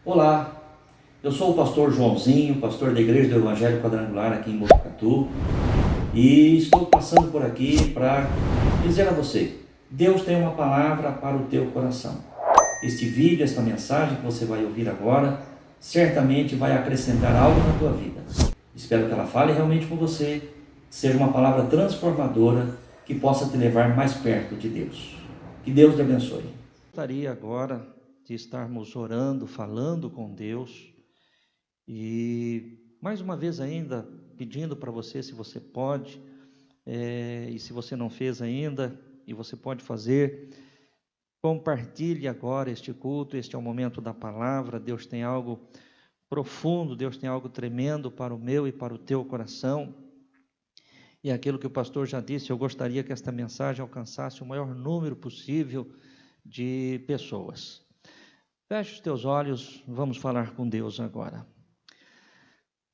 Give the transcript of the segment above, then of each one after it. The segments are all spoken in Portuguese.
Olá, eu sou o pastor Joãozinho, pastor da Igreja do Evangelho Quadrangular aqui em Botucatu, e estou passando por aqui para dizer a você: Deus tem uma palavra para o teu coração. Este vídeo, esta mensagem que você vai ouvir agora, certamente vai acrescentar algo na tua vida. Espero que ela fale realmente com você, seja uma palavra transformadora que possa te levar mais perto de Deus. Que Deus te abençoe. Gostaria agora de estarmos orando, falando com Deus, e mais uma vez ainda pedindo para você, se você pode, e se você não fez ainda, e você pode fazer, compartilhe agora este culto. Este é o momento da palavra. Deus tem algo profundo, Deus tem algo tremendo para o meu e para o teu coração, e aquilo que o pastor já disse, eu gostaria que esta mensagem alcançasse o maior número possível de pessoas. Feche os teus olhos, vamos falar com Deus agora.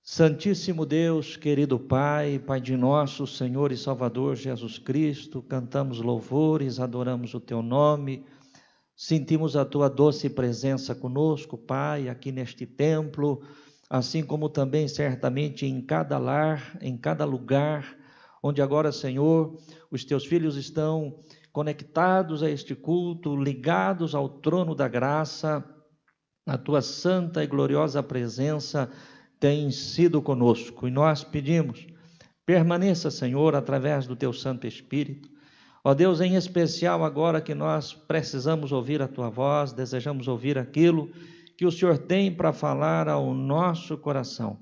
Santíssimo Deus, querido Pai, Pai de nosso Senhor e Salvador Jesus Cristo, cantamos louvores, adoramos o Teu nome, sentimos a Tua doce presença conosco, Pai, aqui neste templo, assim como também certamente em cada lar, em cada lugar, onde agora, Senhor, os Teus filhos estão conectados a este culto, ligados ao trono da graça. A Tua santa e gloriosa presença tem sido conosco, e nós pedimos, permaneça, Senhor, através do Teu Santo Espírito. Ó Deus, em especial agora que nós precisamos ouvir a Tua voz, desejamos ouvir aquilo que o Senhor tem para falar ao nosso coração.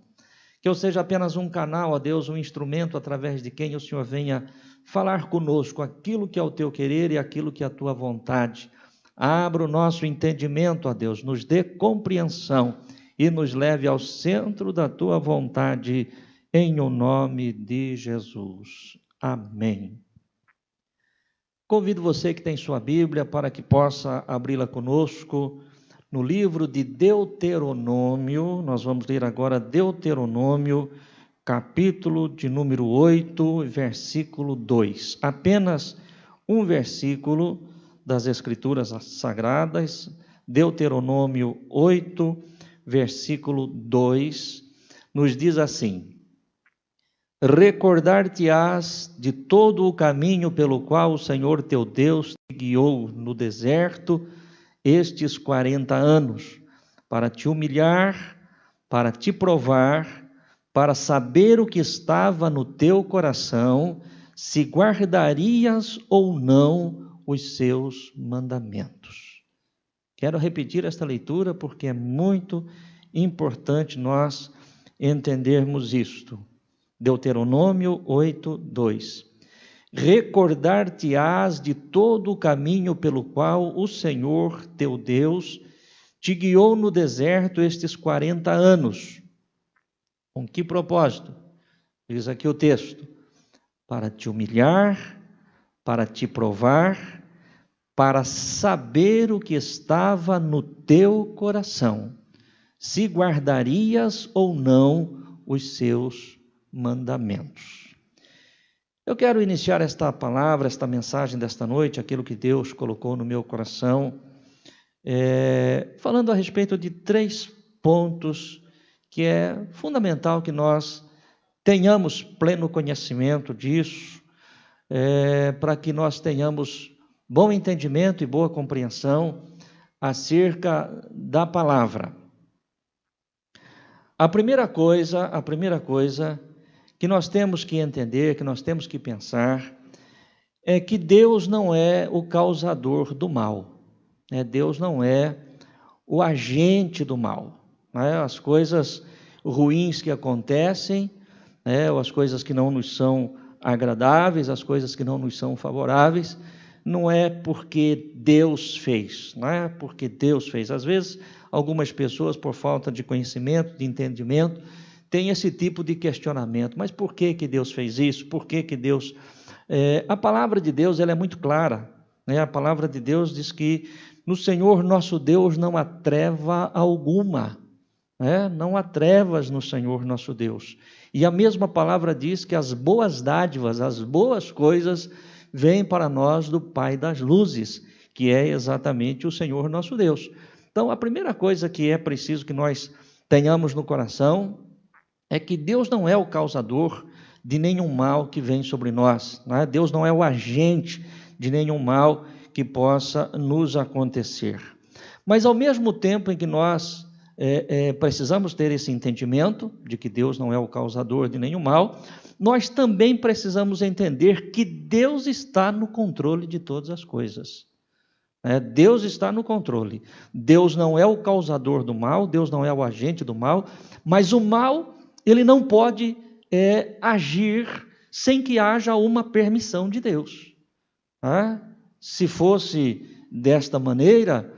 Que eu seja apenas um canal, ó Deus, um instrumento através de quem o Senhor venha falar conosco aquilo que é o Teu querer e aquilo que é a Tua vontade. Abra o nosso entendimento, ó Deus, nos dê compreensão e nos leve ao centro da Tua vontade, em o nome de Jesus. Amém. Convido você que tem sua Bíblia para que possa abri-la conosco no livro de Deuteronômio. Nós vamos ler agora Deuteronômio, capítulo de número 8, versículo 2. Apenas um versículo das Escrituras Sagradas, Deuteronômio 8, versículo 2, nos diz assim: recordar-te-ás de todo o caminho pelo qual o Senhor teu Deus te guiou no deserto estes 40 anos, para te humilhar, para te provar, para saber o que estava no teu coração, se guardarias ou não os seus mandamentos. Quero repetir esta leitura porque é muito importante nós entendermos isto. Deuteronômio 8, 2. Recordar-te-ás de todo o caminho pelo qual o Senhor teu Deus te guiou no deserto estes 40 anos. Com que propósito? Diz aqui o texto: para te humilhar, para te provar, para saber o que estava no teu coração, se guardarias ou não os seus mandamentos. Eu quero iniciar esta palavra, esta mensagem desta noite, aquilo que Deus colocou no meu coração, falando a respeito de 3 pontos que é fundamental que nós tenhamos pleno conhecimento disso, para que nós tenhamos bom entendimento e boa compreensão acerca da palavra. A primeira coisa que nós temos que entender, que nós temos que pensar, é que Deus não é o causador do mal, Deus não é o agente do mal, As coisas ruins que acontecem, ou as coisas que não nos são agradáveis, as coisas que não nos são favoráveis, não é porque Deus fez, não é porque Deus fez. Às vezes, algumas pessoas, por falta de conhecimento, de entendimento, têm esse tipo de questionamento. Mas por que Deus fez isso? Por que Deus... A palavra de Deus ela é muito clara, A palavra de Deus diz que no Senhor nosso Deus não há treva alguma, Não há trevas no Senhor nosso Deus. E a mesma palavra diz que as boas dádivas, as boas coisas, vêm para nós do Pai das luzes, que é exatamente o Senhor nosso Deus. Então, a primeira coisa que é preciso que nós tenhamos no coração é que Deus não é o causador de nenhum mal que vem sobre nós, não é? Deus não é o agente de nenhum mal que possa nos acontecer. Mas, ao mesmo tempo em que nós precisamos ter esse entendimento de que Deus não é o causador de nenhum mal, nós também precisamos entender que Deus está no controle de todas as coisas. Deus está no controle. Deus não é o causador do mal, Deus não é o agente do mal, mas o mal, ele não pode agir sem que haja uma permissão de Deus. Se fosse desta maneira,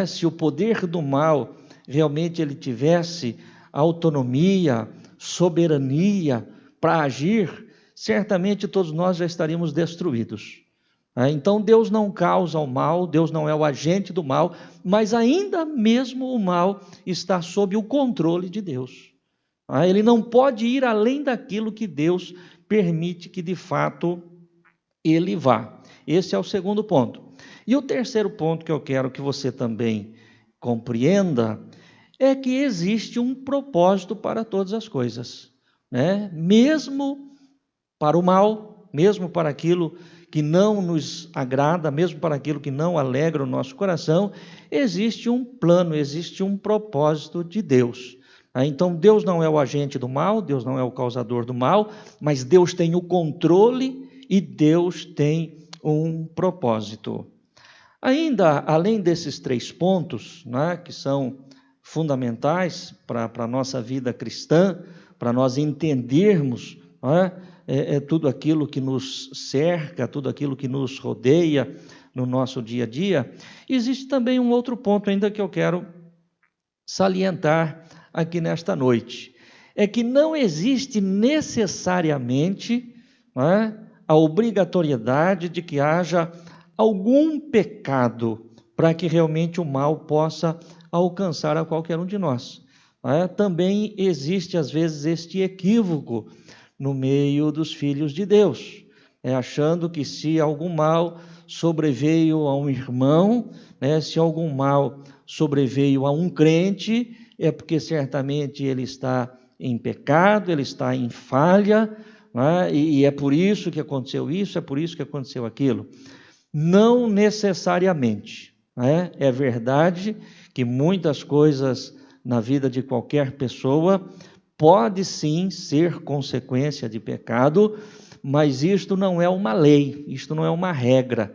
se o poder do mal realmente ele tivesse autonomia, soberania para agir, certamente todos nós já estaríamos destruídos. Então Deus não causa o mal, Deus não é o agente do mal, mas ainda mesmo o mal está sob o controle de Deus. Ele não pode ir além daquilo que Deus permite que de fato ele vá. Esse é o segundo ponto. E o terceiro ponto que eu quero que você também compreenda é que existe um propósito para todas as coisas, mesmo para o mal, mesmo para aquilo que não nos agrada, mesmo para aquilo que não alegra o nosso coração, existe um plano, existe um propósito de Deus. Então Deus não é o agente do mal, Deus não é o causador do mal, mas Deus tem o controle e Deus tem um propósito. Ainda, além desses 3 pontos, que são fundamentais para a nossa vida cristã, para nós entendermos tudo aquilo que nos cerca, tudo aquilo que nos rodeia no nosso dia a dia, existe também um outro ponto ainda que eu quero salientar aqui nesta noite. É que não existe necessariamente a obrigatoriedade de que haja algum pecado para que realmente o mal possa alcançar a qualquer um de nós. Também existe às vezes este equívoco no meio dos filhos de Deus, achando que se algum mal sobreveio a um irmão, se algum mal sobreveio a um crente, é porque certamente ele está em pecado, ele está em falha, e é por isso que aconteceu isso, é por isso que aconteceu aquilo. Não necessariamente. É verdade que muitas coisas na vida de qualquer pessoa pode sim ser consequência de pecado, mas isto não é uma lei, isto não é uma regra.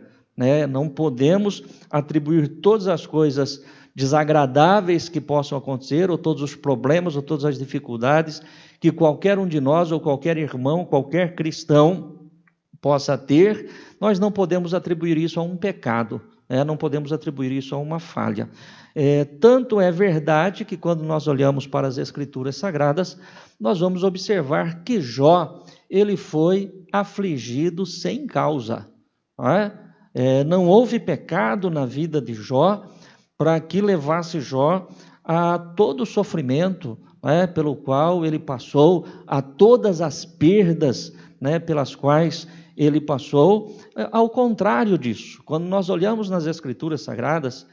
Não podemos atribuir todas as coisas desagradáveis que possam acontecer, ou todos os problemas, ou todas as dificuldades que qualquer um de nós, ou qualquer irmão, qualquer cristão possa ter, nós não podemos atribuir isso a um pecado, não podemos atribuir isso a uma falha. Tanto é verdade que quando nós olhamos para as Escrituras Sagradas, nós vamos observar que Jó, ele foi afligido sem causa. Não houve pecado na vida de Jó para que levasse Jó a todo o sofrimento pelo qual ele passou, a todas as perdas pelas quais ele passou. Ao contrário disso, quando nós olhamos nas Escrituras Sagradas,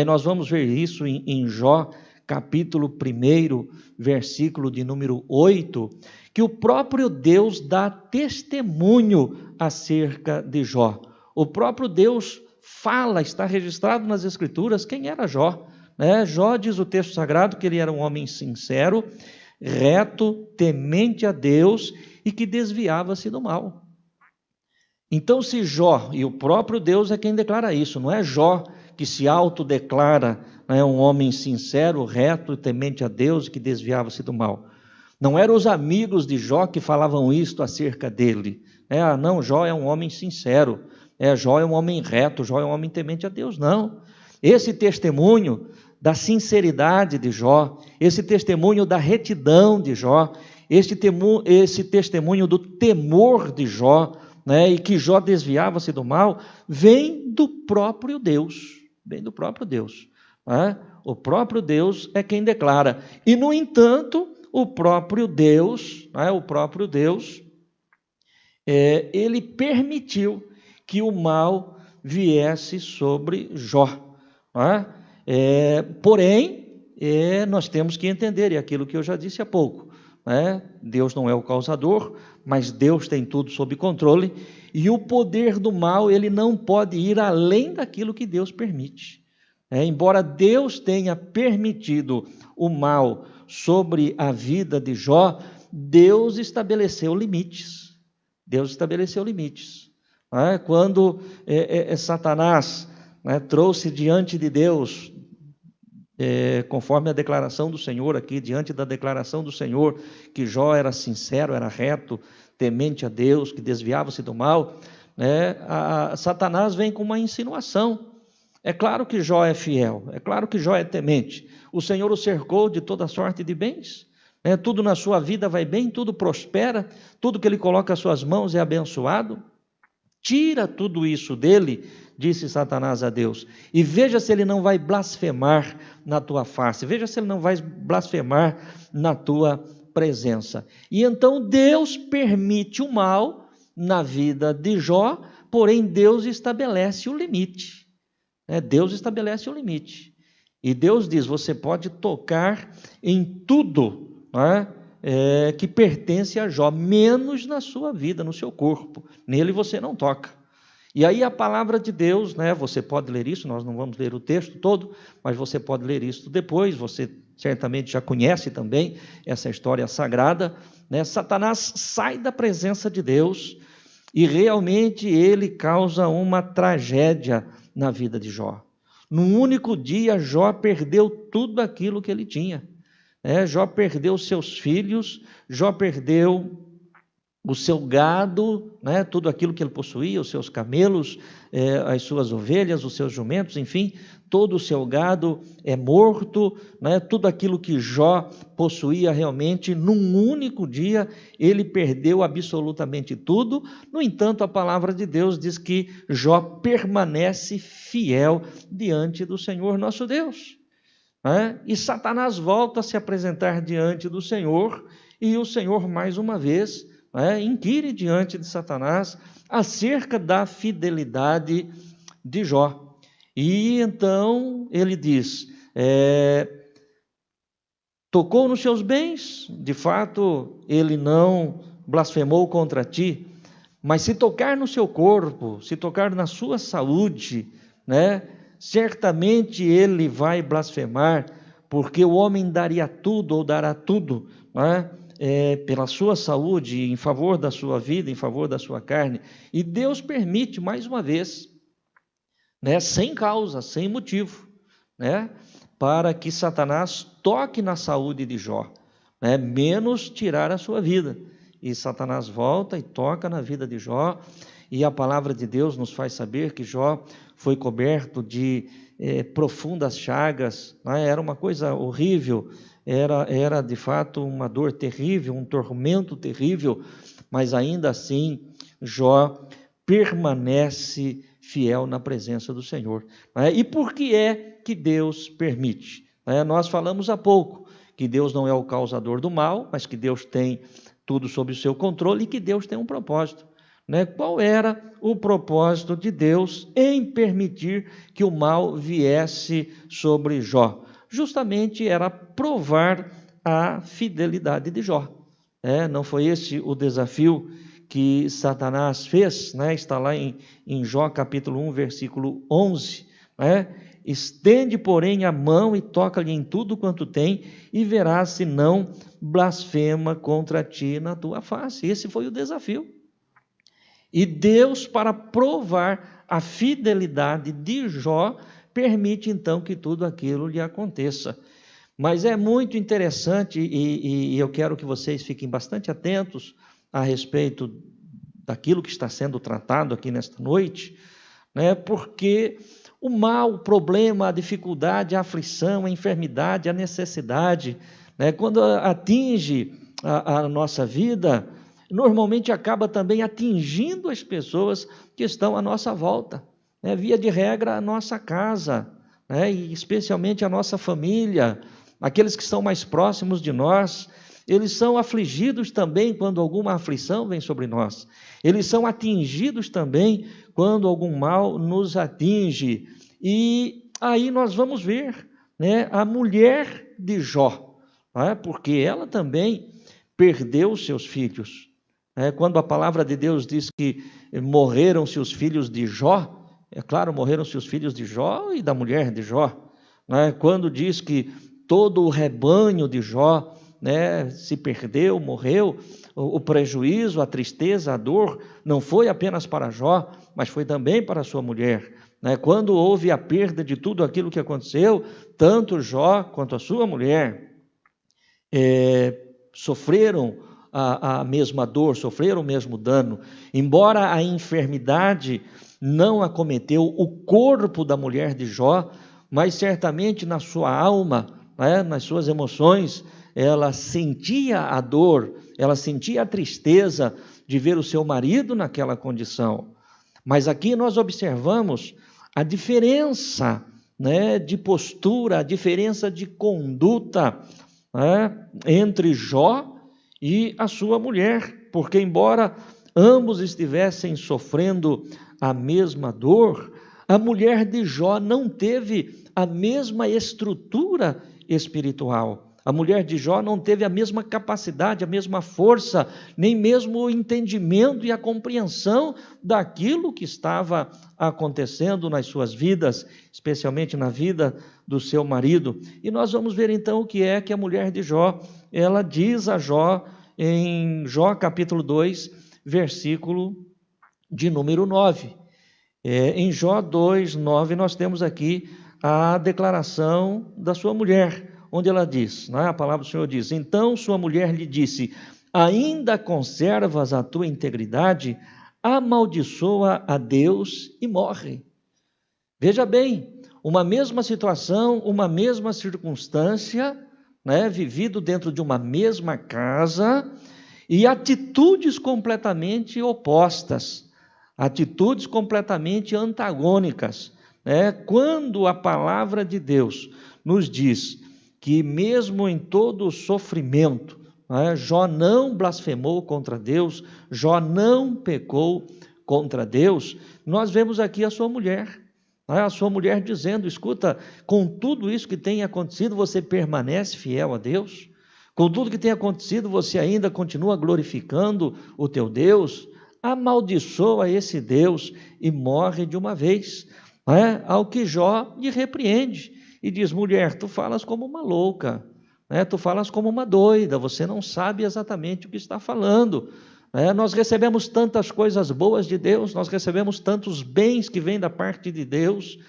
nós vamos ver isso em Jó, capítulo 1, versículo de número 8, que o próprio Deus dá testemunho acerca de Jó. O próprio Deus fala, está registrado nas Escrituras quem era Jó. Jó, diz o texto sagrado, que ele era um homem sincero, reto, temente a Deus e que desviava-se do mal. Então, se Jó, e o próprio Deus é quem declara isso, não é Jó que se autodeclara um homem sincero, reto, temente a Deus e que desviava-se do mal. Não eram os amigos de Jó que falavam isto acerca dele. Não, Jó é um homem sincero, Jó é um homem reto, Jó é um homem temente a Deus. Não. Esse testemunho da sinceridade de Jó, esse testemunho da retidão de Jó, esse testemunho do temor de Jó, e que Jó desviava-se do mal, vem do próprio Deus. Vem do próprio Deus. O próprio Deus é quem declara. E, no entanto, o próprio Deus, ele permitiu que o mal viesse sobre Jó. Porém, nós temos que entender, e aquilo que eu já disse há pouco, né? Deus não é o causador, mas Deus tem tudo sob controle, e o poder do mal, ele não pode ir além daquilo que Deus permite. Embora Deus tenha permitido o mal sobre a vida de Jó, Deus estabeleceu limites. Deus estabeleceu limites. Quando Satanás trouxe diante de Deus, conforme a declaração do Senhor aqui, diante da declaração do Senhor, que Jó era sincero, era reto, temente a Deus, que desviava-se do mal, Satanás vem com uma insinuação. É claro que Jó é fiel, é claro que Jó é temente. O Senhor o cercou de toda sorte de bens, tudo na sua vida vai bem, tudo prospera, tudo que ele coloca às suas mãos é abençoado. Tira tudo isso dele, disse Satanás a Deus, e veja se ele não vai blasfemar na tua face, veja se ele não vai blasfemar na tua presença. E então Deus permite o mal na vida de Jó, porém Deus estabelece o limite. Deus estabelece o limite. E Deus diz, você pode tocar em tudo que pertence a Jó, menos na sua vida, no seu corpo. Nele você não toca. E aí a palavra de Deus, você pode ler isso, nós não vamos ler o texto todo, mas você pode ler isso depois, você certamente já conhece também essa história sagrada. Satanás sai da presença de Deus e realmente ele causa uma tragédia na vida de Jó. Num único dia, Jó perdeu tudo aquilo que ele tinha. Jó perdeu seus filhos, Jó perdeu o seu gado, tudo aquilo que ele possuía, os seus camelos, as suas ovelhas, os seus jumentos, enfim, todo o seu gado é morto, tudo aquilo que Jó possuía realmente, num único dia, ele perdeu absolutamente tudo. No entanto, a palavra de Deus diz que Jó permanece fiel diante do Senhor nosso Deus. E Satanás volta a se apresentar diante do Senhor, e o Senhor, mais uma vez, inquire diante de Satanás acerca da fidelidade de Jó. E então ele diz, tocou nos seus bens, de fato ele não blasfemou contra ti, mas se tocar no seu corpo, se tocar na sua saúde, certamente ele vai blasfemar, porque o homem daria tudo ou dará tudo, pela sua saúde, em favor da sua vida, em favor da sua carne. E Deus permite, mais uma vez, sem causa, sem motivo, para que Satanás toque na saúde de Jó, menos tirar a sua vida. E Satanás volta e toca na vida de Jó, e a palavra de Deus nos faz saber que Jó foi coberto de profundas chagas, era uma coisa horrível, era de fato uma dor terrível, um tormento terrível, mas ainda assim Jó permanece fiel na presença do Senhor. E por que é que Deus permite? Nós falamos há pouco que Deus não é o causador do mal, mas que Deus tem tudo sob o seu controle e que Deus tem um propósito. Qual era o propósito de Deus em permitir que o mal viesse sobre Jó? Justamente era provar a fidelidade de Jó. Não foi esse o desafio que Satanás fez? Está lá em Jó capítulo 1, versículo 11. Estende, porém, a mão e toca-lhe em tudo quanto tem, e verás se não blasfema contra ti na tua face. Esse foi o desafio. E Deus, para provar a fidelidade de Jó, permite então que tudo aquilo lhe aconteça. Mas é muito interessante, e eu quero que vocês fiquem bastante atentos a respeito daquilo que está sendo tratado aqui nesta noite, porque o mal, o problema, a dificuldade, a aflição, a enfermidade, a necessidade, quando atinge a nossa vida, normalmente acaba também atingindo as pessoas que estão à nossa volta. Via de regra, a nossa casa, e especialmente a nossa família, aqueles que estão mais próximos de nós, eles são afligidos também quando alguma aflição vem sobre nós. Eles são atingidos também quando algum mal nos atinge. E aí nós vamos ver, né, a mulher de Jó, né, porque ela também perdeu seus filhos. Quando a palavra de Deus diz que morreram-se os filhos de Jó, é claro, morreram-se os filhos de Jó e da mulher de Jó. Quando diz que todo o rebanho de Jó, né, se perdeu, morreu, o prejuízo, a tristeza, a dor, não foi apenas para Jó, mas foi também para sua mulher. Quando houve a perda de tudo aquilo que aconteceu, tanto Jó quanto a sua mulher sofreram a mesma dor, sofreram o mesmo dano. Embora a enfermidade não acometeu o corpo da mulher de Jó, mas certamente na sua alma, nas suas emoções, ela sentia a dor, ela sentia a tristeza de ver o seu marido naquela condição. Mas aqui nós observamos a diferença, de postura, a diferença de conduta, entre Jó e a sua mulher, porque embora ambos estivessem sofrendo a mesma dor, a mulher de Jó não teve a mesma estrutura espiritual. A mulher de Jó não teve a mesma capacidade, a mesma força, nem mesmo o entendimento e a compreensão daquilo que estava acontecendo nas suas vidas, especialmente na vida do seu marido. E nós vamos ver então o que é que a mulher de Jó, ela diz a Jó, em Jó capítulo 2, versículo de número 9. Em Jó 2, 9, nós temos aqui a declaração da sua mulher, onde ela diz, a palavra do Senhor diz: então sua mulher lhe disse, ainda conservas a tua integridade? Amaldiçoa a Deus e morre. Veja bem, uma mesma situação, uma mesma circunstância, vivido dentro de uma mesma casa, e atitudes completamente opostas, atitudes completamente antagônicas. Quando a palavra de Deus nos diz que mesmo em todo o sofrimento, Jó não blasfemou contra Deus, Jó não pecou contra Deus, nós vemos aqui a sua mulher dizendo: escuta, com tudo isso que tem acontecido, você permanece fiel a Deus? Com tudo que tem acontecido, você ainda continua glorificando o teu Deus? Amaldiçoa esse Deus e morre de uma vez. Ao que Jó lhe repreende e diz: mulher, tu falas como uma louca, tu falas como uma doida, você não sabe exatamente o que está falando. Nós recebemos tantas coisas boas de Deus, nós recebemos tantos bens que vêm da parte de Deus,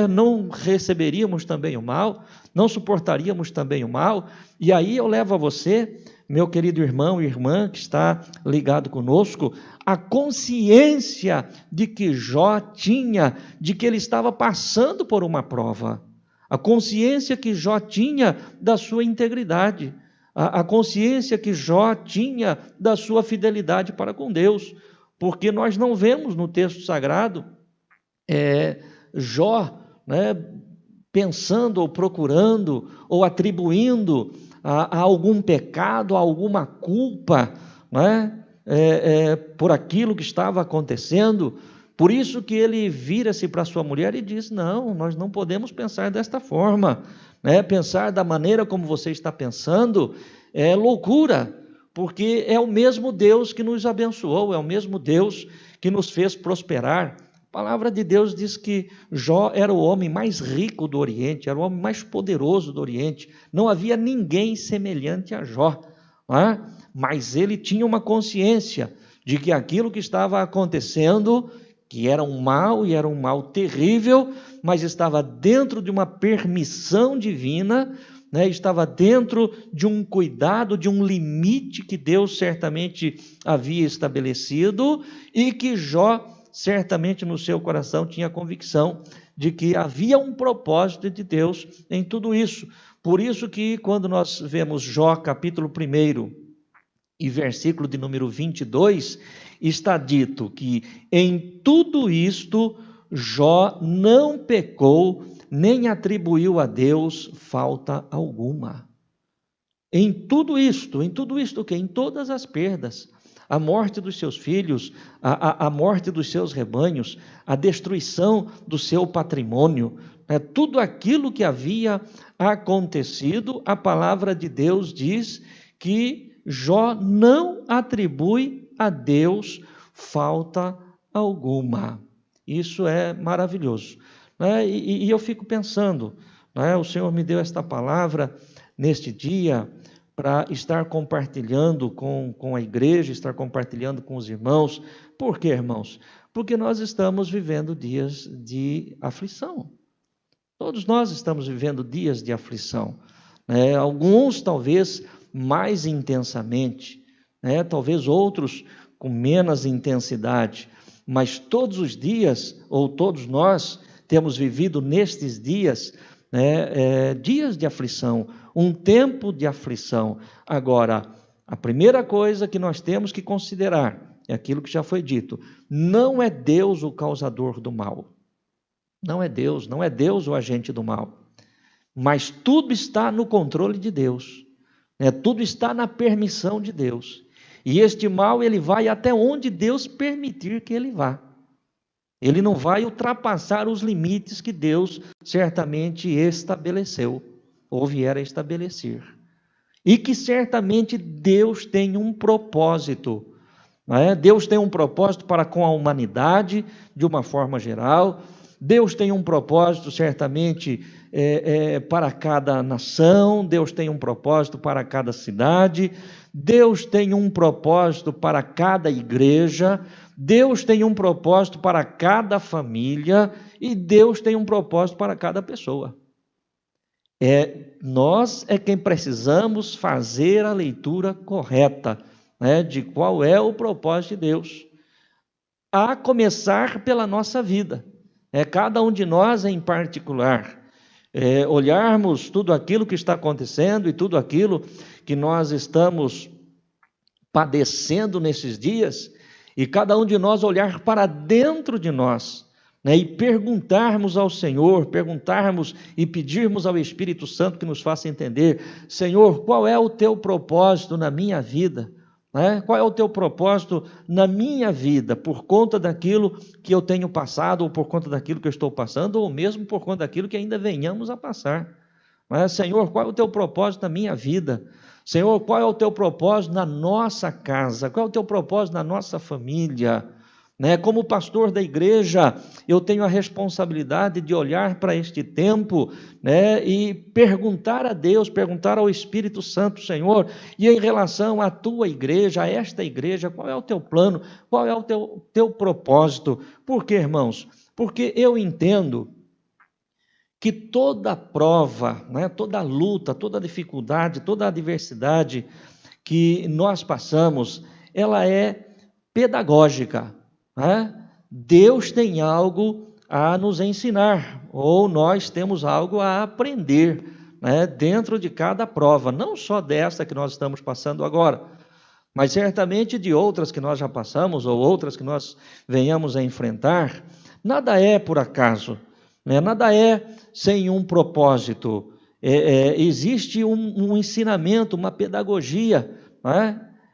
não receberíamos também o mal, não suportaríamos também o mal. E aí eu levo a você, meu querido irmão e irmã que está ligado conosco, a consciência de que Jó tinha, de que ele estava passando por uma prova, a consciência que Jó tinha da sua integridade, a consciência que Jó tinha da sua fidelidade para com Deus, porque nós não vemos no texto sagrado Jó pensando ou procurando ou atribuindo a algum pecado, a alguma culpa, por aquilo que estava acontecendo. Por isso que ele vira-se para sua mulher e diz: não, nós não podemos pensar desta forma, pensar da maneira como você está pensando é loucura, porque é o mesmo Deus que nos abençoou, é o mesmo Deus que nos fez prosperar. A palavra de Deus diz que Jó era o homem mais rico do Oriente, era o homem mais poderoso do Oriente, não havia ninguém semelhante a Jó, mas ele tinha uma consciência de que aquilo que estava acontecendo, que era um mal e era um mal terrível, mas estava dentro de uma permissão divina, estava dentro de um cuidado, de um limite que Deus certamente havia estabelecido, e que Jó certamente no seu coração tinha a convicção de que havia um propósito de Deus em tudo isso. Por isso que quando nós vemos Jó capítulo 1 e versículo de número 22, está dito que em tudo isto Jó não pecou, nem atribuiu a Deus falta alguma. Em tudo isto o quê? Em todas as perdas. a morte dos seus filhos, a morte dos seus rebanhos, a destruição do seu patrimônio, tudo aquilo que havia acontecido. A palavra de Deus diz que Jó não atribui a Deus falta alguma. Isso é maravilhoso, e eu fico pensando, o Senhor me deu esta palavra neste dia para estar compartilhando com a igreja, estar compartilhando com os irmãos. Por quê, irmãos? Porque nós estamos vivendo dias de aflição. Todos nós estamos vivendo dias de aflição. Alguns talvez mais intensamente, talvez outros com menos intensidade, mas todos os dias, ou todos nós, temos vivido nestes dias, dias de aflição, um tempo de aflição. Agora, a primeira coisa que nós temos que considerar é aquilo que já foi dito: não é Deus o causador do mal. Não é Deus o agente do mal. Mas tudo está no controle de Deus. Tudo está na permissão de Deus. E este mal, ele vai até onde Deus permitir que ele vá. Ele não vai ultrapassar os limites que Deus certamente estabeleceu, ou vier a estabelecer. E que certamente Deus tem um propósito. Deus tem um propósito para com a humanidade, de uma forma geral. Deus tem um propósito, certamente, para cada nação. Deus tem um propósito para cada cidade. Deus tem um propósito para cada igreja. Deus tem um propósito para cada família. E Deus tem um propósito para cada pessoa. Nós é quem precisamos fazer a leitura correta, de qual é o propósito de Deus. A começar pela nossa vida. Cada um de nós em particular, olharmos tudo aquilo que está acontecendo e tudo aquilo que nós estamos padecendo nesses dias, e cada um de nós olhar para dentro de nós, e perguntarmos ao Senhor, perguntarmos e pedirmos ao Espírito Santo que nos faça entender: Senhor, qual é o teu propósito na minha vida? Qual é o teu propósito na minha vida, por conta daquilo que eu tenho passado, ou por conta daquilo que eu estou passando, ou mesmo por conta daquilo que ainda venhamos a passar. Senhor, qual é o teu propósito na minha vida? Senhor, qual é o teu propósito na nossa casa? Qual é o teu propósito na nossa família? Como pastor da igreja, eu tenho a responsabilidade de olhar para este tempo, e perguntar a Deus, perguntar ao Espírito Santo: Senhor, e em relação à tua igreja, a esta igreja, qual é o teu plano, qual é o teu propósito? Por quê, irmãos? Porque eu entendo que toda prova, toda luta, toda dificuldade, toda adversidade que nós passamos, ela é pedagógica. Deus tem algo a nos ensinar, ou nós temos algo a aprender, dentro de cada prova, não só desta que nós estamos passando agora, mas certamente de outras que nós já passamos, ou outras que nós venhamos a enfrentar. Nada é por acaso, nada é sem um propósito. Existe um ensinamento, uma pedagogia,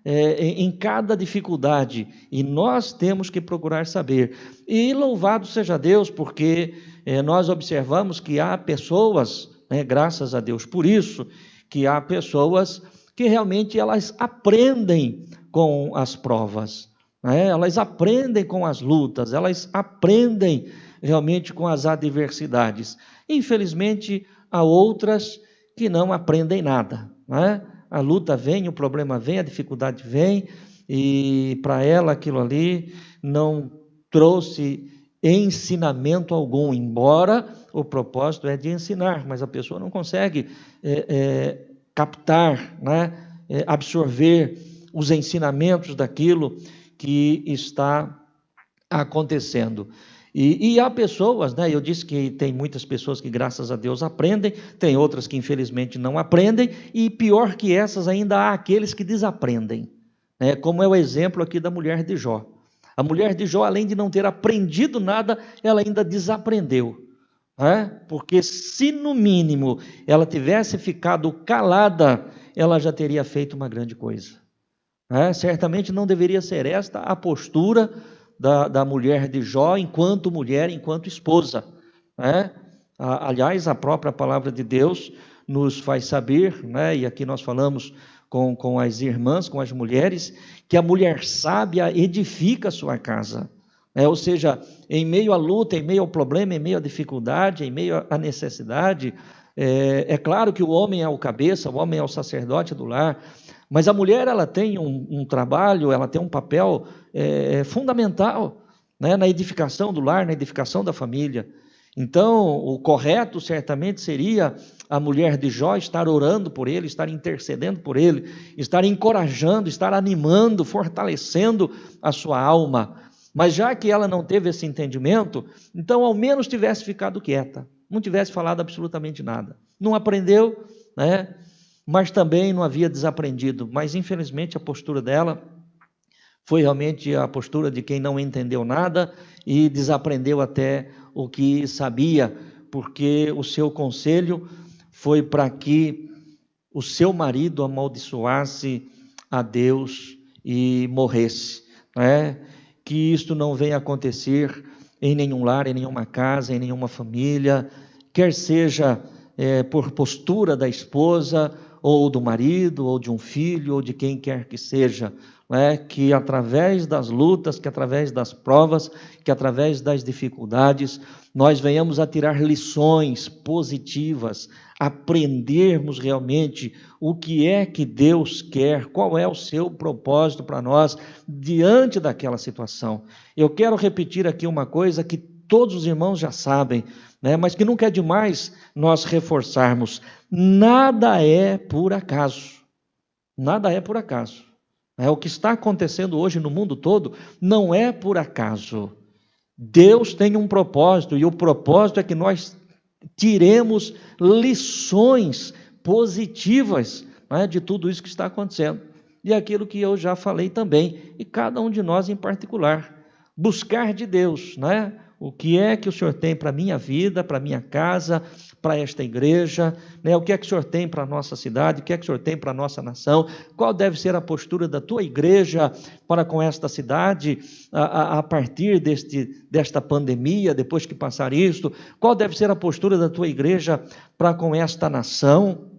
em cada dificuldade, e nós temos que procurar saber. E louvado seja Deus, porque nós observamos que há pessoas, graças a Deus por isso, que há pessoas que realmente elas aprendem com as provas, elas aprendem com as lutas, elas aprendem realmente com as adversidades. Infelizmente, há outras que não aprendem nada, A luta vem, o problema vem, a dificuldade vem, e para ela aquilo ali não trouxe ensinamento algum, embora o propósito é de ensinar, mas a pessoa não consegue captar, absorver os ensinamentos daquilo que está acontecendo. E há pessoas, eu disse que tem muitas pessoas que graças a Deus aprendem, tem outras que infelizmente não aprendem, e pior que essas ainda há aqueles que desaprendem, como é o exemplo aqui da mulher de Jó. A mulher de Jó, além de não ter aprendido nada, ela ainda desaprendeu, porque se no mínimo ela tivesse ficado calada, ela já teria feito uma grande coisa. Certamente não deveria ser esta a postura da mulher de Jó, enquanto mulher, enquanto esposa. Aliás, a própria palavra de Deus nos faz saber, e aqui nós falamos com as irmãs, com as mulheres, que a mulher sábia edifica a sua casa. Ou seja, em meio à luta, em meio ao problema, em meio à dificuldade, em meio à necessidade, é claro que o homem é o cabeça, o homem é o sacerdote do lar, mas a mulher ela tem um trabalho, ela tem um papel fundamental, na edificação do lar, na edificação da família. Então, o correto certamente seria a mulher de Jó estar orando por ele, estar intercedendo por ele, estar encorajando, estar animando, fortalecendo a sua alma. Mas já que ela não teve esse entendimento, então ao menos tivesse ficado quieta, não tivesse falado absolutamente nada. Não aprendeu, mas também não havia desaprendido. Mas infelizmente a postura dela foi realmente a postura de quem não entendeu nada e desaprendeu até o que sabia, porque o seu conselho foi para que o seu marido amaldiçoasse a Deus e morresse. Que isto não venha acontecer em nenhum lar, em nenhuma casa, em nenhuma família, quer seja por postura da esposa, ou do marido, ou de um filho, ou de quem quer que seja, que através das lutas, que através das provas, que através das dificuldades, nós venhamos a tirar lições positivas, aprendermos realmente o que é que Deus quer, qual é o seu propósito para nós diante daquela situação. Eu quero repetir aqui uma coisa que todos os irmãos já sabem, mas que nunca é demais nós reforçarmos: nada é por acaso, nada é por acaso. O que está acontecendo hoje no mundo todo não é por acaso. Deus tem um propósito, e o propósito é que nós tiremos lições positivas de tudo isso que está acontecendo. E aquilo que eu já falei também, e cada um de nós em particular, buscar de Deus, o que é que o Senhor tem para a minha vida, para a minha casa, para esta igreja, o que é que o Senhor tem para a nossa cidade, o que é que o Senhor tem para a nossa nação, qual deve ser a postura da tua igreja para com esta cidade, a partir desta pandemia, depois que passar isto, qual deve ser a postura da tua igreja para com esta nação,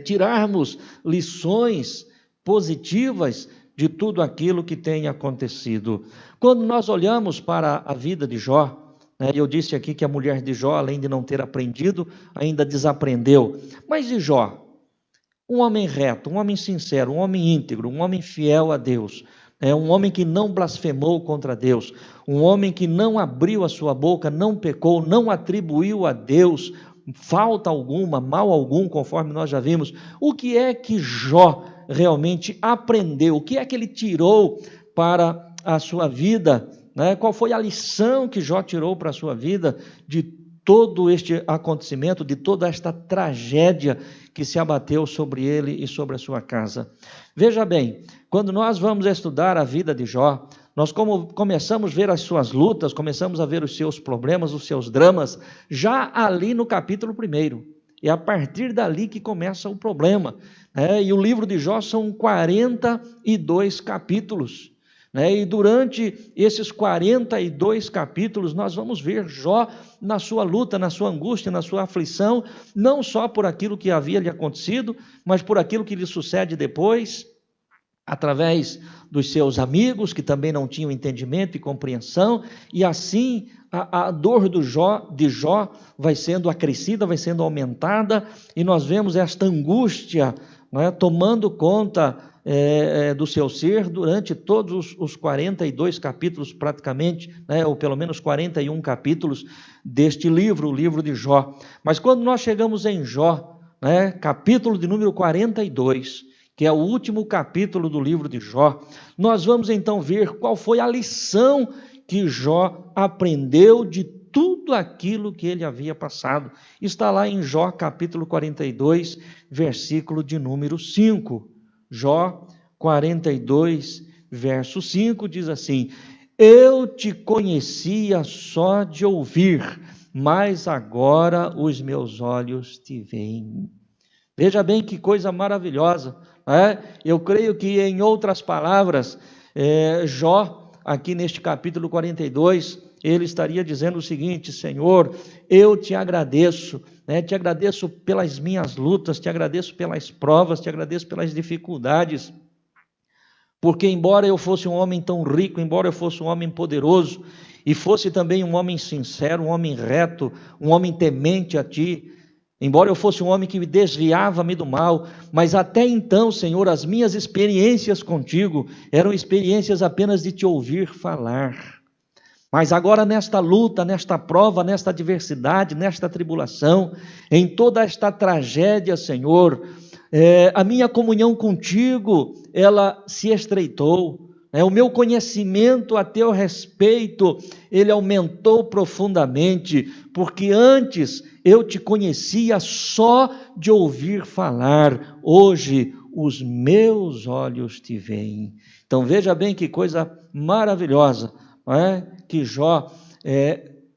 tirarmos lições positivas de tudo aquilo que tem acontecido. Quando nós olhamos para a vida de Jó, eu disse aqui que a mulher de Jó, além de não ter aprendido, ainda desaprendeu. Mas e Jó? Um homem reto, um homem sincero, um homem íntegro, um homem fiel a Deus, um homem que não blasfemou contra Deus, um homem que não abriu a sua boca, não pecou, não atribuiu a Deus falta alguma, mal algum, conforme nós já vimos. O que é que Jó realmente aprendeu? O que é que ele tirou para a sua vida? Qual foi a lição que Jó tirou para a sua vida de todo este acontecimento, de toda esta tragédia que se abateu sobre ele e sobre a sua casa? Veja bem, quando nós vamos estudar a vida de Jó, nós começamos a ver as suas lutas, começamos a ver os seus problemas, os seus dramas, já ali no capítulo 1. É a partir dali que começa o problema. E o livro de Jó são 42 capítulos. E durante esses 42 capítulos, nós vamos ver Jó na sua luta, na sua angústia, na sua aflição, não só por aquilo que havia lhe acontecido, mas por aquilo que lhe sucede depois, através dos seus amigos, que também não tinham entendimento e compreensão, e assim a dor de Jó vai sendo acrescida, vai sendo aumentada, e nós vemos esta angústia tomando conta do seu ser durante todos os 42 capítulos praticamente, ou pelo menos 41 capítulos deste livro, o livro de Jó. Mas quando nós chegamos em Jó, capítulo de número 42, que é o último capítulo do livro de Jó, nós vamos então ver qual foi a lição que Jó aprendeu de tudo aquilo que ele havia passado. Está lá em Jó capítulo 42, versículo de número 5. Jó 42, verso 5 diz assim: eu te conhecia só de ouvir, mas agora os meus olhos te veem. Veja bem que coisa maravilhosa, Eu creio que, em outras palavras, Jó, aqui neste capítulo 42, ele estaria dizendo o seguinte: Senhor, eu te agradeço pelas minhas lutas, te agradeço pelas provas, te agradeço pelas dificuldades, porque embora eu fosse um homem tão rico, embora eu fosse um homem poderoso, e fosse também um homem sincero, um homem reto, um homem temente a Ti, embora eu fosse um homem que desviava-me do mal, mas até então, Senhor, as minhas experiências contigo eram experiências apenas de Te ouvir falar. Mas agora nesta luta, nesta prova, nesta adversidade, nesta tribulação, em toda esta tragédia, Senhor, a minha comunhão contigo, ela se estreitou. O meu conhecimento a teu respeito, ele aumentou profundamente, porque antes eu te conhecia só de ouvir falar, hoje os meus olhos te veem. Então veja bem que coisa maravilhosa, não é? Que Jó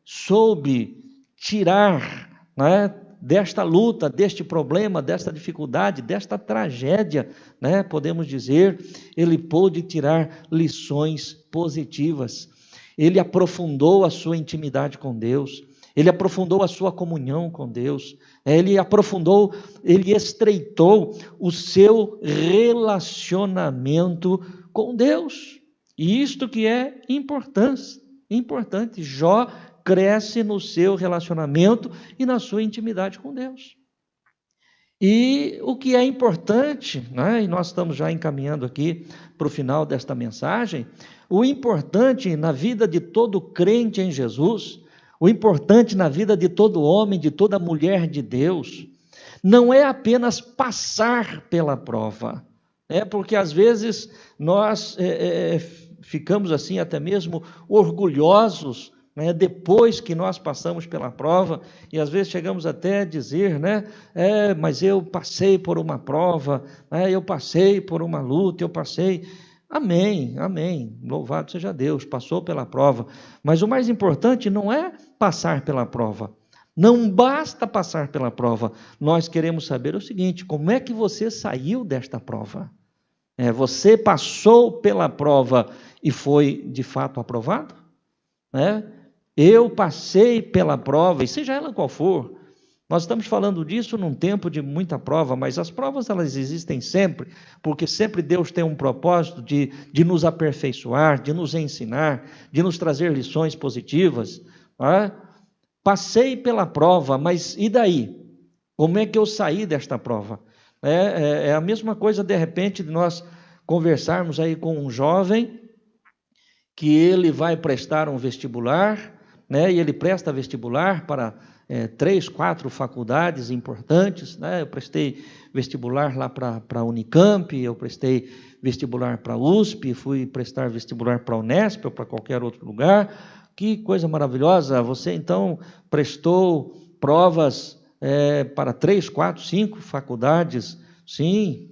soube tirar, não é? Desta luta, deste problema, desta dificuldade, desta tragédia, né? Podemos dizer, ele pôde tirar lições positivas. Ele aprofundou a sua intimidade com Deus, ele aprofundou a sua comunhão com Deus, ele estreitou o seu relacionamento com Deus. E isto que é importante. Jó cresce no seu relacionamento e na sua intimidade com Deus. E o que é importante, né, e nós estamos já encaminhando aqui para o final desta mensagem, o importante na vida de todo crente em Jesus, o importante na vida de todo homem, de toda mulher de Deus, não é apenas passar pela prova, porque às vezes nós ficamos assim até mesmo orgulhosos, depois que nós passamos pela prova, e às vezes chegamos até a dizer, mas eu passei por uma prova, eu passei por uma luta, eu passei. Amém, louvado seja Deus, passou pela prova, mas o mais importante não é passar pela prova, não basta passar pela prova, nós queremos saber o seguinte: como é que você saiu desta prova? Você passou pela prova e foi de fato aprovado? Eu passei pela prova, e seja ela qual for, nós estamos falando disso num tempo de muita prova, mas as provas elas existem sempre, porque sempre Deus tem um propósito de nos aperfeiçoar, de nos ensinar, de nos trazer lições positivas. Passei pela prova, mas e daí? Como é que eu saí desta prova? É a mesma coisa, de repente, de nós conversarmos aí com um jovem que ele vai prestar um vestibular, e ele presta vestibular para 3, 4 faculdades importantes, Eu prestei vestibular lá para a Unicamp, eu prestei vestibular para a USP, fui prestar vestibular para a Unesp ou para qualquer outro lugar. Que coisa maravilhosa! Você então prestou provas para 3, 4, 5 faculdades? Sim,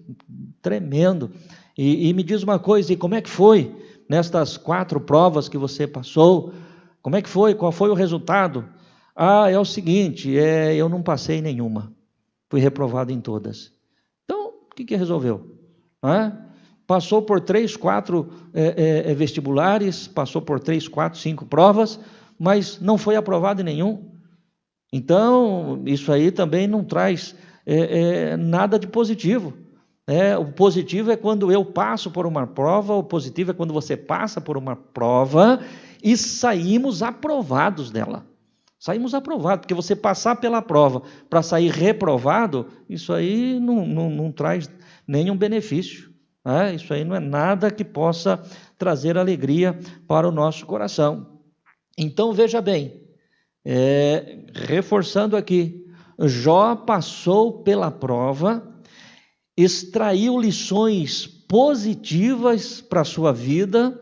tremendo. E me diz uma coisa, e como é que foi nestas 4 provas que você passou? Como é que foi? Qual foi o resultado? É o seguinte, eu não passei nenhuma, fui reprovado em todas. Então, o que resolveu? Passou por 3, 4 vestibulares, passou por 3, 4, 5 provas, mas não foi aprovado em nenhum. Então, isso aí também não traz nada de positivo. O positivo é quando eu passo por uma prova, o positivo é quando você passa por uma prova e saímos aprovados dela. Saímos aprovados, porque você passar pela prova para sair reprovado, isso aí não traz nenhum benefício. Isso aí não é nada que possa trazer alegria para o nosso coração. Então veja bem, reforçando aqui, Jó passou pela prova, extraiu lições positivas para a sua vida,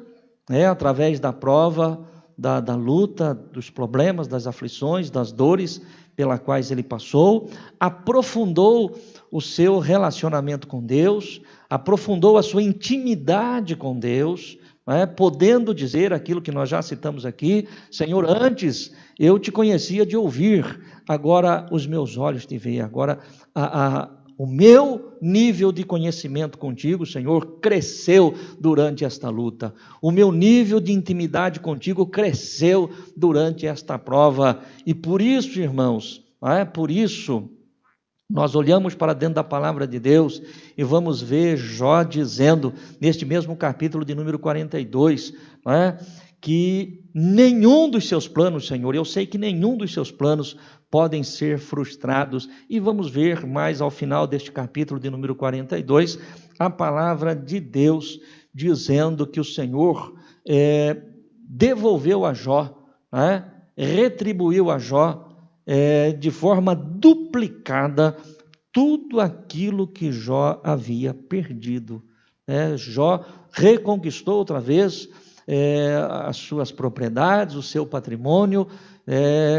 através da prova, da luta, dos problemas, das aflições, das dores pelas quais ele passou, aprofundou o seu relacionamento com Deus, aprofundou a sua intimidade com Deus, podendo dizer aquilo que nós já citamos aqui: Senhor, antes eu te conhecia de ouvir, agora os meus olhos te veem, agora o meu nível de conhecimento contigo, Senhor, cresceu durante esta luta. O meu nível de intimidade contigo cresceu durante esta prova. E por isso, irmãos, por isso, nós olhamos para dentro da palavra de Deus e vamos ver Jó dizendo, neste mesmo capítulo de número 42, que nenhum dos seus planos, Senhor, eu sei que nenhum dos seus planos podem ser frustrados. E vamos ver mais ao final deste capítulo de número 42, a palavra de Deus dizendo que o Senhor devolveu a Jó, retribuiu a Jó de forma duplicada tudo aquilo que Jó havia perdido. Jó reconquistou outra vez as suas propriedades, o seu patrimônio.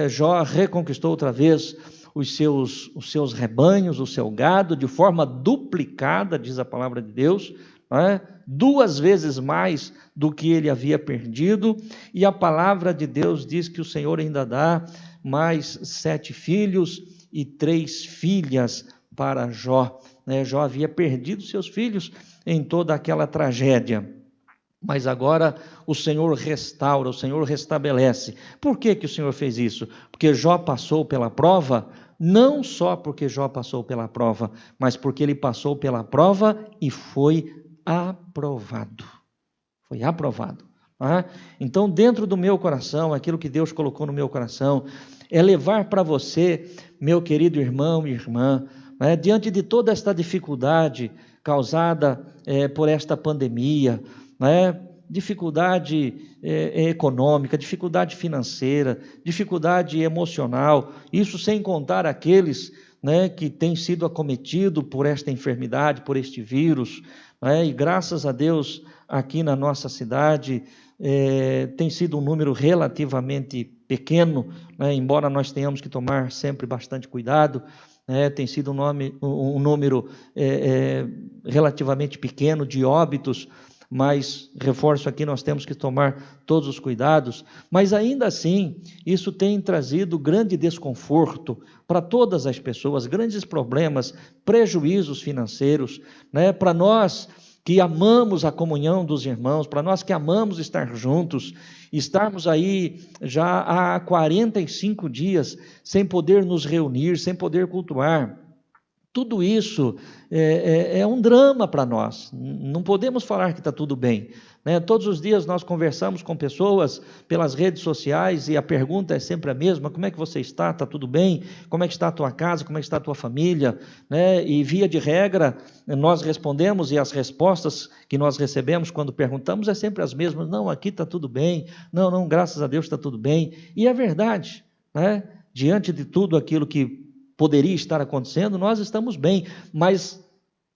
Jó reconquistou outra vez os seus rebanhos, o seu gado, de forma duplicada, diz a palavra de Deus, 2 vezes mais do que ele havia perdido. E a palavra de Deus diz que o Senhor ainda dá mais 7 filhos e 3 filhas para Jó. Jó havia perdido seus filhos em toda aquela tragédia. Mas agora o Senhor restaura, o Senhor restabelece. Por que o Senhor fez isso? Porque Jó passou pela prova, não só porque Jó passou pela prova, mas porque ele passou pela prova e foi aprovado. Foi aprovado. Então, dentro do meu coração, aquilo que Deus colocou no meu coração, é levar para você, meu querido irmão e irmã, diante de toda esta dificuldade causada por esta pandemia, dificuldade econômica, dificuldade financeira, dificuldade emocional, isso sem contar aqueles que têm sido acometidos por esta enfermidade, por este vírus, e graças a Deus aqui na nossa cidade tem sido um número relativamente pequeno, embora nós tenhamos que tomar sempre bastante cuidado, tem sido um número relativamente pequeno de óbitos, mas, reforço aqui, nós temos que tomar todos os cuidados, mas ainda assim, isso tem trazido grande desconforto para todas as pessoas, grandes problemas, prejuízos financeiros, para nós que amamos a comunhão dos irmãos, para nós que amamos estar juntos, estarmos aí já há 45 dias sem poder nos reunir, sem poder cultuar. Tudo isso é um drama para nós, não podemos falar que está tudo bem. Todos os dias nós conversamos com pessoas pelas redes sociais e a pergunta é sempre a mesma: como é que você está? Está tudo bem? Como é que está a tua casa? Como é que está a tua família? E via de regra nós respondemos, e as respostas que nós recebemos quando perguntamos é sempre as mesmas: não, aqui está tudo bem, não, graças a Deus está tudo bem. E é verdade, diante de tudo aquilo que poderia estar acontecendo, nós estamos bem, mas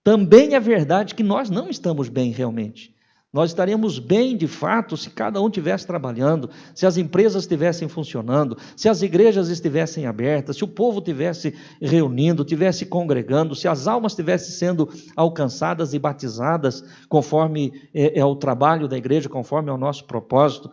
também é verdade que nós não estamos bem realmente. Nós estaríamos bem de fato se cada um estivesse trabalhando, se as empresas estivessem funcionando, se as igrejas estivessem abertas, se o povo estivesse reunindo, estivesse congregando, se as almas estivessem sendo alcançadas e batizadas conforme é o trabalho da igreja, conforme é o nosso propósito.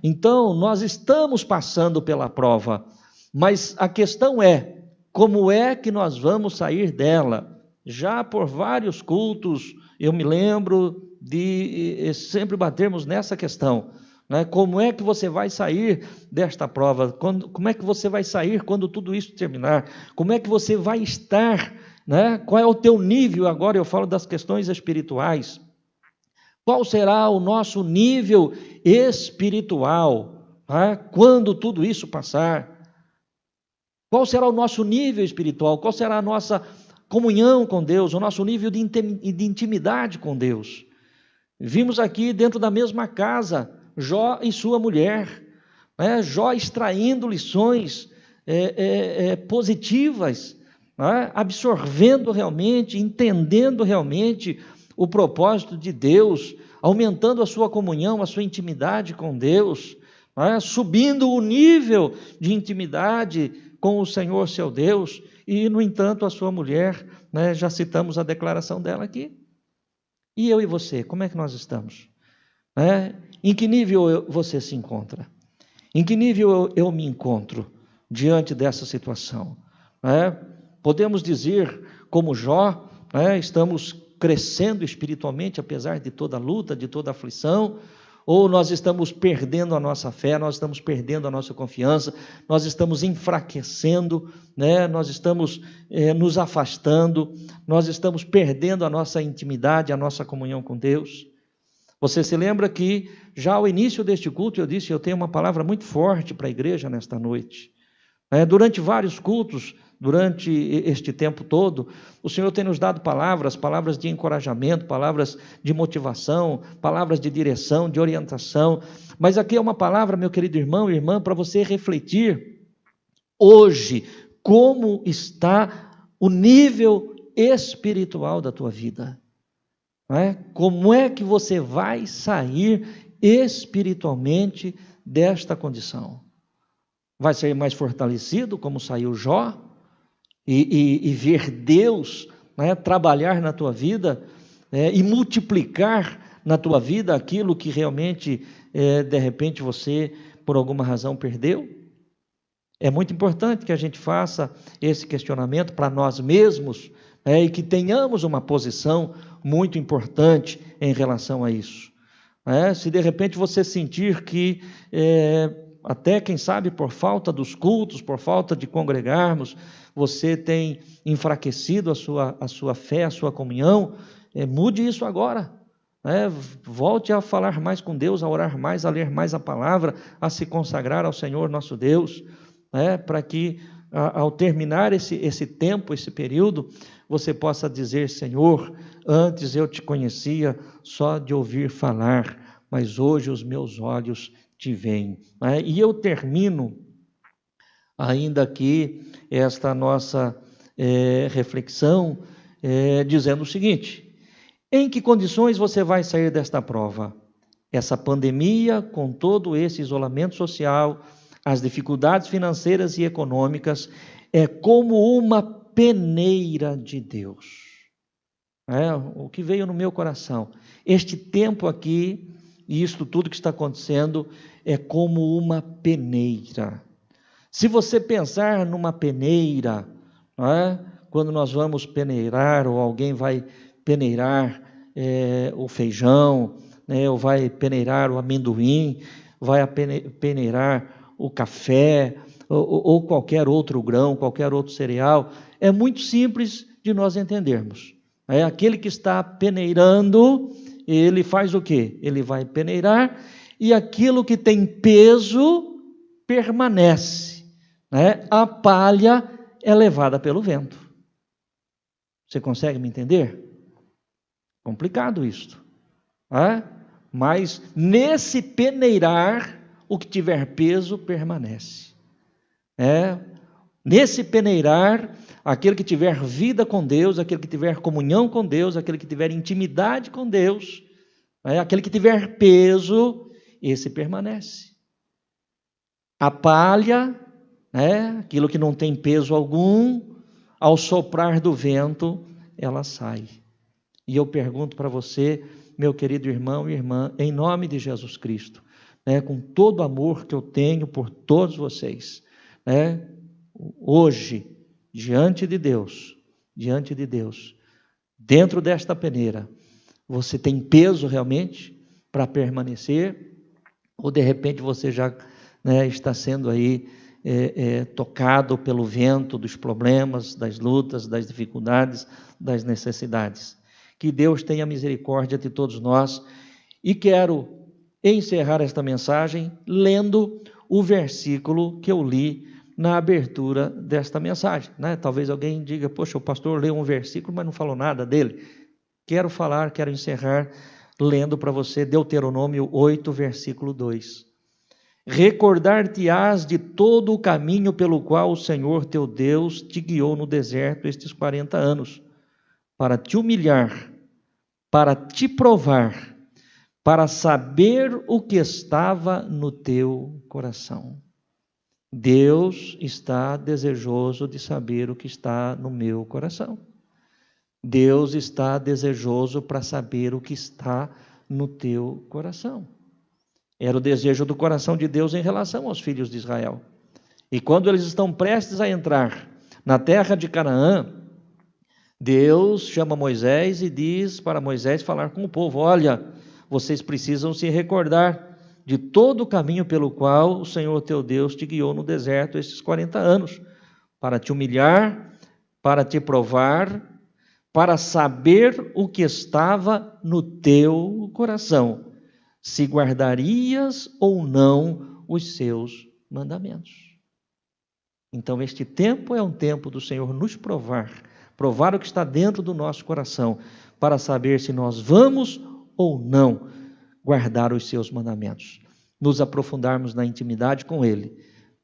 Então, nós estamos passando pela prova, mas a questão é: como é que nós vamos sair dela? Já por vários cultos, eu me lembro de sempre batermos nessa questão. Como é que você vai sair desta prova? Como é que você vai sair quando tudo isso terminar? Como é que você vai estar? Qual é o teu nível? Agora eu falo das questões espirituais. Qual será o nosso nível espiritual quando tudo isso passar? Qual será o nosso nível espiritual? Qual será a nossa comunhão com Deus? O nosso nível de intimidade com Deus? Vimos aqui dentro da mesma casa, Jó e sua mulher, Jó extraindo lições positivas, absorvendo realmente, entendendo realmente o propósito de Deus, aumentando a sua comunhão, a sua intimidade com Deus, subindo o nível de intimidade com o Senhor seu Deus. E, no entanto, a sua mulher, já citamos a declaração dela aqui. E eu e você, como é que nós estamos? Em que nível você se encontra? Em que nível eu me encontro diante dessa situação? Podemos dizer como Jó, né? Estamos crescendo espiritualmente, apesar de toda luta, de toda aflição, ou nós estamos perdendo a nossa fé, nós estamos perdendo a nossa confiança, nós estamos enfraquecendo, né? Nós estamos nos afastando, nós estamos perdendo a nossa intimidade, a nossa comunhão com Deus. Você se lembra que já ao início deste culto eu disse, eu tenho uma palavra muito forte para a igreja nesta noite. Durante vários cultos, durante este tempo todo, o Senhor tem nos dado palavras de encorajamento, palavras de motivação, palavras de direção, de orientação. Mas aqui é uma palavra, meu querido irmão e irmã, para você refletir hoje como está o nível espiritual da tua vida. Como é que você vai sair espiritualmente desta condição? Vai sair mais fortalecido, como saiu Jó, e ver Deus, trabalhar na tua vida, e multiplicar na tua vida aquilo que realmente, de repente, você, por alguma razão, perdeu? É muito importante que a gente faça esse questionamento para nós mesmos, e que tenhamos uma posição muito importante em relação a isso. Se de repente você sentir que, até quem sabe por falta dos cultos, por falta de congregarmos, você tem enfraquecido a sua fé, a sua comunhão, mude isso agora. Volte a falar mais com Deus, a orar mais, a ler mais a palavra, a se consagrar ao Senhor nosso Deus, para que ao terminar esse tempo, esse período, você possa dizer: Senhor, antes eu te conhecia só de ouvir falar, mas hoje os meus olhos te veem. E eu termino ainda aqui esta nossa reflexão dizendo o seguinte: em que condições você vai sair desta prova? Essa pandemia, com todo esse isolamento social, as dificuldades financeiras e econômicas, é como uma peneira de Deus. O que veio no meu coração, este tempo aqui, e isto tudo que está acontecendo, é como uma peneira. Se você pensar numa peneira, quando nós vamos peneirar, ou alguém vai peneirar o feijão, ou vai peneirar o amendoim, vai peneirar o café, ou qualquer outro grão, qualquer outro cereal, é muito simples de nós entendermos. Aquele que está peneirando, ele faz o quê? Ele vai peneirar, e aquilo que tem peso permanece. A palha é levada pelo vento. Você consegue me entender? Complicado isto. Mas nesse peneirar, o que tiver peso permanece. Nesse peneirar, aquele que tiver vida com Deus, aquele que tiver comunhão com Deus, aquele que tiver intimidade com Deus, aquele que tiver peso, esse permanece. A palha, aquilo que não tem peso algum, ao soprar do vento, ela sai. E eu pergunto para você, meu querido irmão e irmã, em nome de Jesus Cristo, com todo o amor que eu tenho por todos vocês, hoje, diante de Deus, dentro desta peneira, você tem peso realmente para permanecer, ou de repente você já está sendo aí tocado pelo vento dos problemas, das lutas, das dificuldades, das necessidades. Que Deus tenha misericórdia de todos nós. E quero encerrar esta mensagem lendo o versículo que eu li na abertura desta mensagem. Talvez alguém diga: poxa, o pastor leu um versículo, mas não falou nada dele. Quero encerrar lendo para você Deuteronômio 8, versículo 2. Recordar-te-ás de todo o caminho pelo qual o Senhor teu Deus te guiou no deserto estes 40 anos, para te humilhar, para te provar, para saber o que estava no teu coração. Deus está desejoso de saber o que está no meu coração. Deus está desejoso para saber o que está no teu coração. Era o desejo do coração de Deus em relação aos filhos de Israel. E quando eles estão prestes a entrar na terra de Canaã, Deus chama Moisés e diz para Moisés falar com o povo: olha, vocês precisam se recordar de todo o caminho pelo qual o Senhor teu Deus te guiou no deserto esses 40 anos, para te humilhar, para te provar, para saber o que estava no teu coração, se guardarias ou não os seus mandamentos. Então este tempo é um tempo do Senhor nos provar o que está dentro do nosso coração, para saber se nós vamos ou não guardar os seus mandamentos, nos aprofundarmos na intimidade com Ele,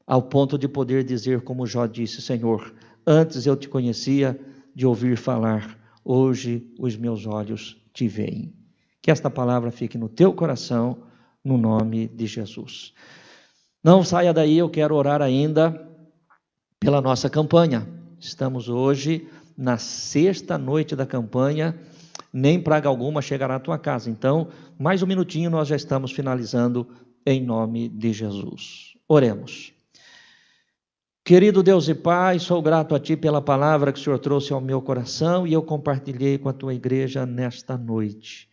ao ponto de poder dizer como Jó disse: Senhor, antes eu te conhecia de ouvir falar, hoje os meus olhos te veem. Que esta palavra fique no teu coração, no nome de Jesus. Não saia daí, eu quero orar ainda pela nossa campanha. Estamos hoje na 6ª noite da campanha, nem praga alguma chegará à tua casa. Então, mais um minutinho, nós já estamos finalizando, em nome de Jesus. Oremos. Querido Deus e Pai, sou grato a Ti pela palavra que o Senhor trouxe ao meu coração e eu compartilhei com a Tua igreja nesta noite.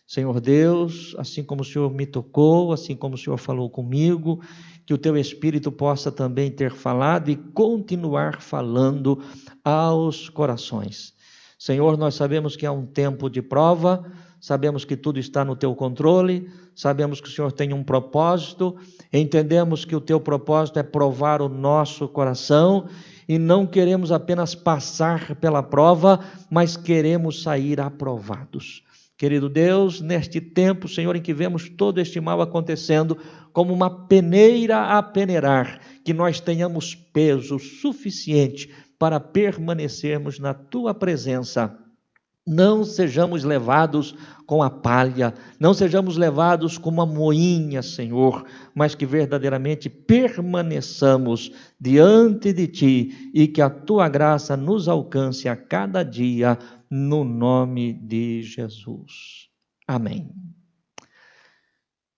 Senhor Deus, assim como o Senhor me tocou, assim como o Senhor falou comigo, que o Teu Espírito possa também ter falado e continuar falando aos corações. Senhor, nós sabemos que é um tempo de prova, sabemos que tudo está no Teu controle, sabemos que o Senhor tem um propósito, entendemos que o Teu propósito é provar o nosso coração e não queremos apenas passar pela prova, mas queremos sair aprovados. Querido Deus, neste tempo, Senhor, em que vemos todo este mal acontecendo, como uma peneira a peneirar, que nós tenhamos peso suficiente para permanecermos na Tua presença. Não sejamos levados com a palha, não sejamos levados como a moinha, Senhor, mas que verdadeiramente permaneçamos diante de Ti e que a Tua graça nos alcance a cada dia, no nome de Jesus. Amém.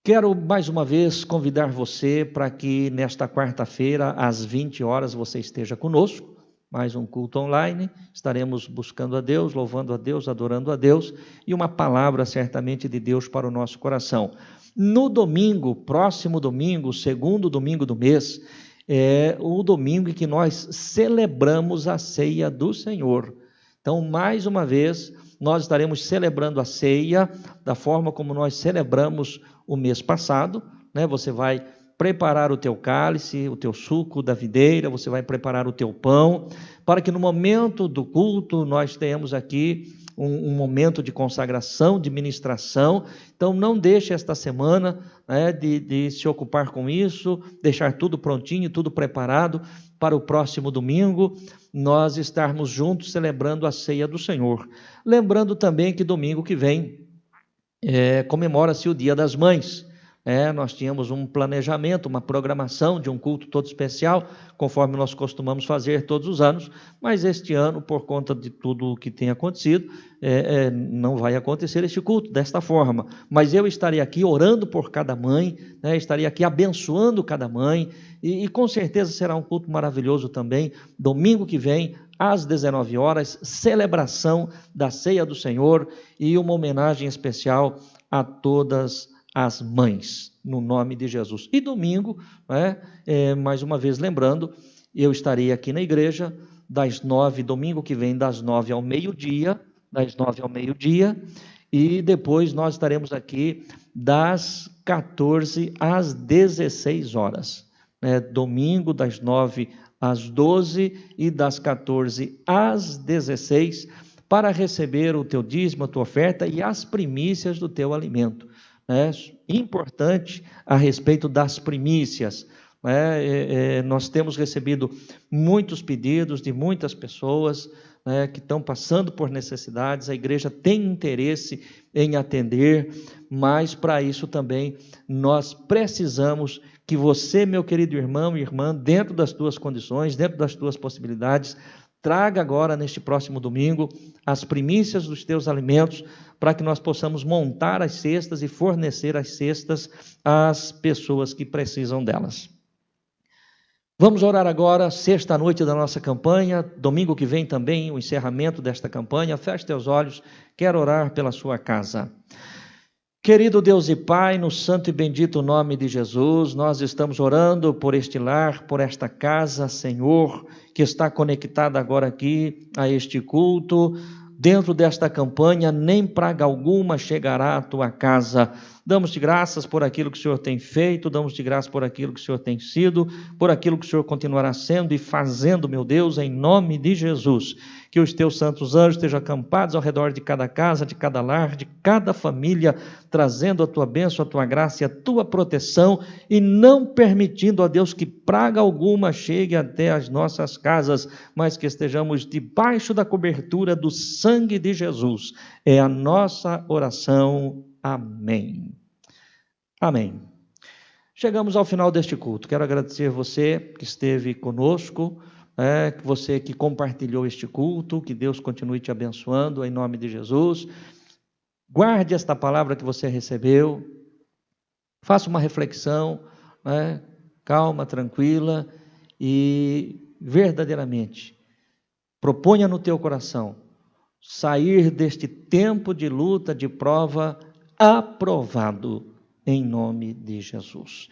Quero mais uma vez convidar você para que nesta quarta-feira, às 20 horas, você esteja conosco. Mais um culto online, estaremos buscando a Deus, louvando a Deus, adorando a Deus, e uma palavra certamente de Deus para o nosso coração. No domingo, próximo domingo, segundo domingo do mês, é o domingo em que nós celebramos a ceia do Senhor. Então, mais uma vez, nós estaremos celebrando a ceia da forma como nós celebramos o mês passado, né? Você vai preparar o teu cálice, o teu suco da videira, você vai preparar o teu pão, para que no momento do culto nós tenhamos aqui um momento de consagração, de ministração. Então não deixe esta semana, né, de se ocupar com isso, deixar tudo prontinho, tudo preparado para o próximo domingo, nós estarmos juntos celebrando a ceia do Senhor. Lembrando também que domingo que vem comemora-se o Dia das Mães. Nós tínhamos um planejamento, uma programação de um culto todo especial, conforme nós costumamos fazer todos os anos, mas este ano, por conta de tudo o que tem acontecido, não vai acontecer este culto desta forma. Mas eu estarei aqui orando por cada mãe, estarei aqui abençoando cada mãe, e com certeza será um culto maravilhoso também, domingo que vem, às 19 horas, celebração da Ceia do Senhor e uma homenagem especial a todas as mães, no nome de Jesus. E domingo, mais uma vez lembrando, eu estarei aqui na igreja domingo que vem, das 9 ao meio-dia, e depois nós estaremos aqui das 14 às 16 horas. Domingo das 9 às 12 e das 14 às 16, para receber o teu dízimo, a tua oferta e as primícias do teu alimento. Importante a respeito das primícias. Nós temos recebido muitos pedidos de muitas pessoas que estão passando por necessidades, a igreja tem interesse em atender, mas para isso também nós precisamos que você, meu querido irmão e irmã, dentro das tuas condições, dentro das tuas possibilidades, traga agora, neste próximo domingo, as primícias dos teus alimentos, para que nós possamos montar as cestas e fornecer as cestas às pessoas que precisam delas. Vamos orar agora, sexta noite da nossa campanha, domingo que vem também o encerramento desta campanha. Feche teus olhos, quero orar pela sua casa. Querido Deus e Pai, no santo e bendito nome de Jesus, nós estamos orando por este lar, por esta casa, Senhor, que está conectada agora aqui a este culto. Dentro desta campanha, nem praga alguma chegará à tua casa. Damos-te graças por aquilo que o Senhor tem feito, damos-te graças por aquilo que o Senhor tem sido, por aquilo que o Senhor continuará sendo e fazendo, meu Deus, em nome de Jesus. Que os teus santos anjos estejam acampados ao redor de cada casa, de cada lar, de cada família, trazendo a tua bênção, a tua graça e a tua proteção, e não permitindo, ó Deus, que praga alguma chegue até as nossas casas, mas que estejamos debaixo da cobertura do sangue de Jesus. É a nossa oração. Amém. Amém. Chegamos ao final deste culto. Quero agradecer você que esteve conosco, você que compartilhou este culto, que Deus continue te abençoando em nome de Jesus. Guarde esta palavra que você recebeu, faça uma reflexão, calma, tranquila e verdadeiramente proponha no teu coração sair deste tempo de luta, de prova, aprovado em nome de Jesus.